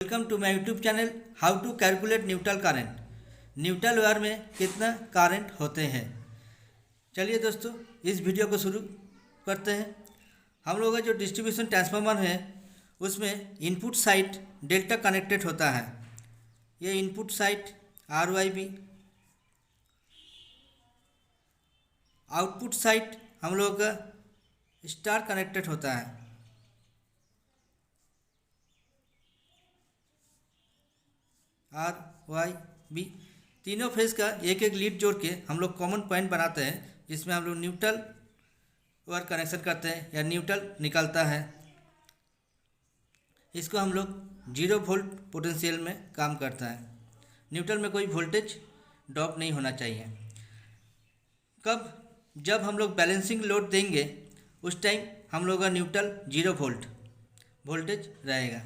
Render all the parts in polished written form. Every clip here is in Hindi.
Welcome to my YouTube channel how to calculate neutral current. Neutral wire में कितना करंट होते हैं। चलिए दोस्तों, इस वीडियो को शुरू करते हैं। हम लोगों का जो डिस्ट्रीब्यूशन ट्रांसफार्मर है उसमें इनपुट साइड डेल्टा कनेक्टेड होता है। ये input side RYB, output side हम लोगों का स्टार कनेक्टेड होता है। RYB तीनों फेज का एक एक लीड जोड़ के हम लोग कॉमन पॉइंट बनाते हैं, जिसमें हम लोग न्यूट्रल वायर कनेक्शन करते हैं या न्यूट्रल निकलता है। इसको हम लोग 0 वोल्ट पोटेंशियल में काम करता है। न्यूट्रल में कोई वोल्टेज ड्रॉप नहीं होना चाहिए। कब? जब हम लोग बैलेंसिंग लोड देंगे उस टाइम हम लोग का न्यूट्रल 0 वोल्ट वोल्टेज रहेगा।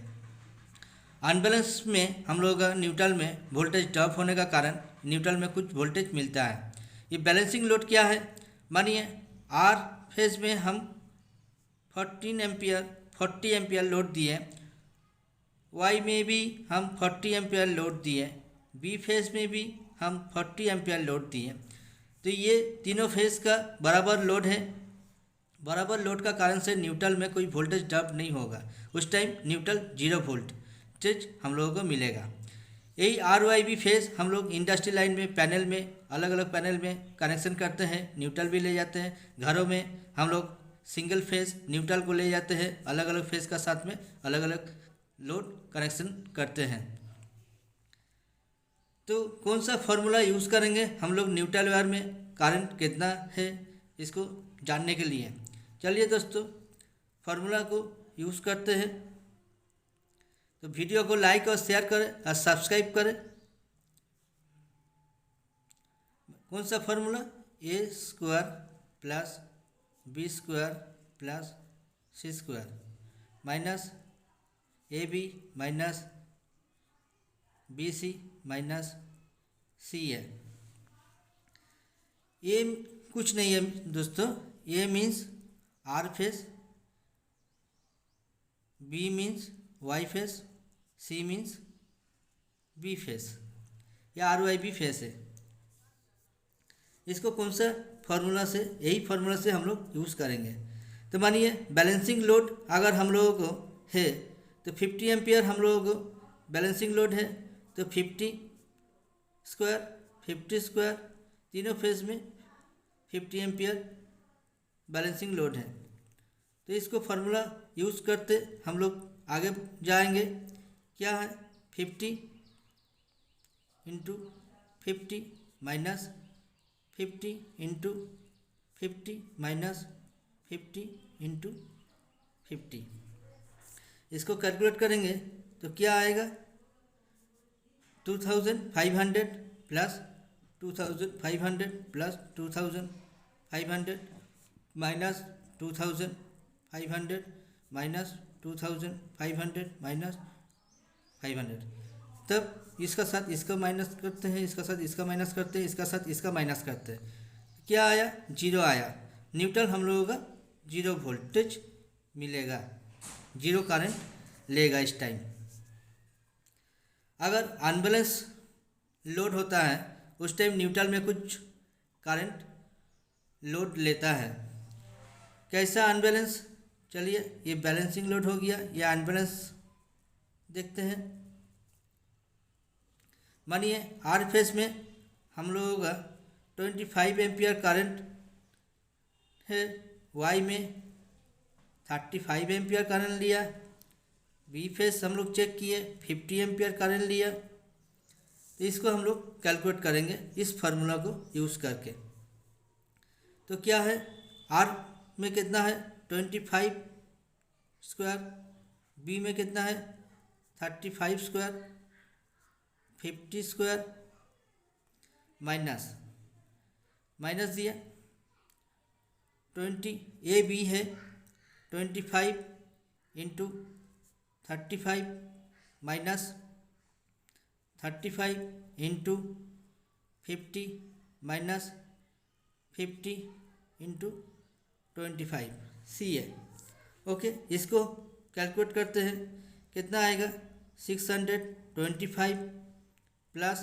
अनबैलेंस में हम लोग का न्यूट्रल में वोल्टेज ड्रॉप होने का कारण न्यूट्रल में कुछ वोल्टेज मिलता है। ये बैलेंसिंग लोड क्या है? मानिए आर फेज में हम 40 एम्पियर लोड दिए, वाई में भी हम 40 एम्पियर लोड दिए, बी फेज में भी हम 40 एम्पियर लोड दिए। तो ये तीनों फेज का बराबर लोड है। बराबर लोड का कारण से न्यूट्रल में कोई वोल्टेज ड्रॉप नहीं होगा। उस टाइम न्यूट्रल 0 वोल्ट हम लोगों को मिलेगा। यही RYB फेज हम लोग इंडस्ट्री लाइन में पैनल में अलग अलग पैनल में कनेक्शन करते हैं, न्यूट्रल भी ले जाते हैं। घरों में हम लोग सिंगल फेज न्यूट्रल को ले जाते हैं, अलग अलग फेज का साथ में अलग अलग लोड कनेक्शन करते हैं। तो कौन सा फॉर्मूला यूज़ करेंगे हम लोग न्यूट्रल वायर में करंट कितना है इसको जानने के लिए? चलिए दोस्तों, फार्मूला को यूज़ करते हैं। तो वीडियो को लाइक और शेयर करें और सब्सक्राइब करें। कौन सा formula? A² plus B² plus C² minus AB minus BC minus CA। ये कुछ नहीं है दोस्तों। A means R face, B means Y face, C means B face. या RYB फेस है। इसको कौन सा फार्मूला से? यही फार्मूला से हम लोग यूज़ करेंगे। तो मानिए बैलेंसिंग लोड अगर हम लोगों को है तो 50 एम्पियर हम लोगों को बैलेंसिंग लोड है। तो 50² तीनों फेज में 50 एम्पियर बैलेंसिंग लोड है। तो इसको फार्मूला यूज़ करते हम लोग आगे जाएंगे। क्या है? 50 into 50 minus 50 into 50 minus 50 into 50। इसको कैलकुलेट करेंगे तो क्या आएगा? 2500 plus 2500 plus 2500 minus 2500 minus 2500 minus 500। तब इसका साथ इसका माइनस करते हैं, इसका साथ इसका माइनस करते हैं, इसका साथ इसका माइनस करते हैं। क्या आया? 0 आया। न्यूट्रल हम लोगों का 0 वोल्टेज मिलेगा, 0 करंट लेगा इस टाइम। अगर अनबैलेंस लोड होता है उस टाइम न्यूट्रल में कुछ करंट लोड लेता है। कैसा अनबैलेंस? चलिए, ये बैलेंसिंग लोड हो गया, ये अनबैलेंस देखते हैं। मानिए आर फेस में हम लोगों का 25 एम्पियर करंट है, वाई में 35 एम्पियर करंट लिया, बी फेस हम लोग चेक किए 50 एम्पियर करंट लिया। तो इसको हम लोग कैलकुलेट करेंगे इस फार्मूला को यूज़ करके। तो क्या है? आर में कितना है? 25², बी में कितना है? 35², 50² माइनस माइनस दिया 20। ए बी है 25 into 35 minus 35 into 50 minus 50 into 25 सी है। ओके, इसको कैलकुलेट करते हैं। कितना आएगा? 625 plus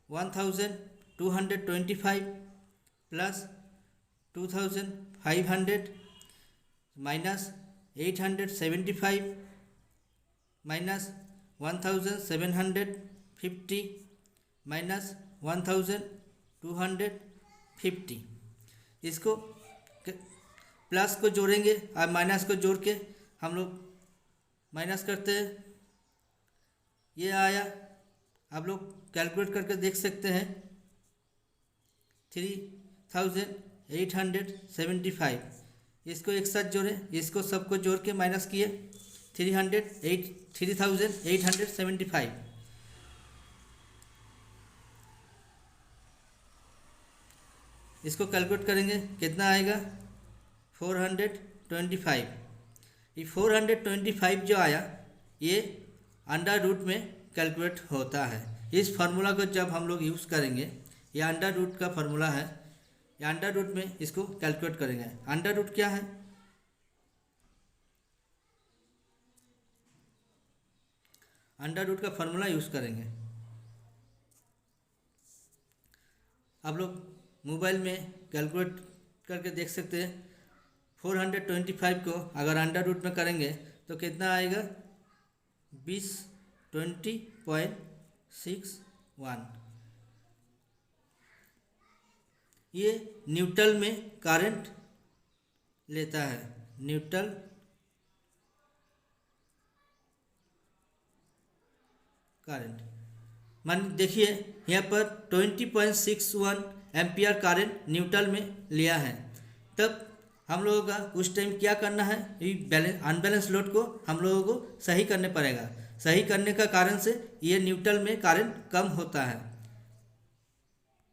1225 plus 2500 minus 875 minus 1750 minus 1250। इसको प्लस को जोड़ेंगे और माइनस को जोड़ के हम लोग माइनस करते हैं। ये आया, आप लोग कैलकुलेट करके देख सकते हैं 3875। इसको एक साथ जोड़ें, इसको सबको जोड़ के माइनस किए 3875। इसको कैलकुलेट करेंगे कितना आएगा 425। ये 425 जो आया ये अंडर रूट में कैलकुलेट होता है। इस फार्मूला को जब हम लोग यूज़ करेंगे, ये अंडर रूट का फार्मूला है, ये अंडर रूट में इसको कैलकुलेट करेंगे। अंडर रूट क्या है? अंडर रूट का फार्मूला यूज़ करेंगे। आप लोग मोबाइल में कैलकुलेट करके देख सकते हैं। 425 को अगर अंडर रूट में करेंगे तो कितना आएगा 20.61। ये न्यूट्रल में करंट लेता है, न्यूट्रल करंट। मान देखिए यहाँ पर 20.61 एम्पियर करंट न्यूट्रल में लिया है। तब हम लोगों का उस टाइम क्या करना है, अनबैलेंस लोड को हम लोगों को सही करने पड़ेगा। सही करने का कारण से ये न्यूट्रल में करंट कम होता है।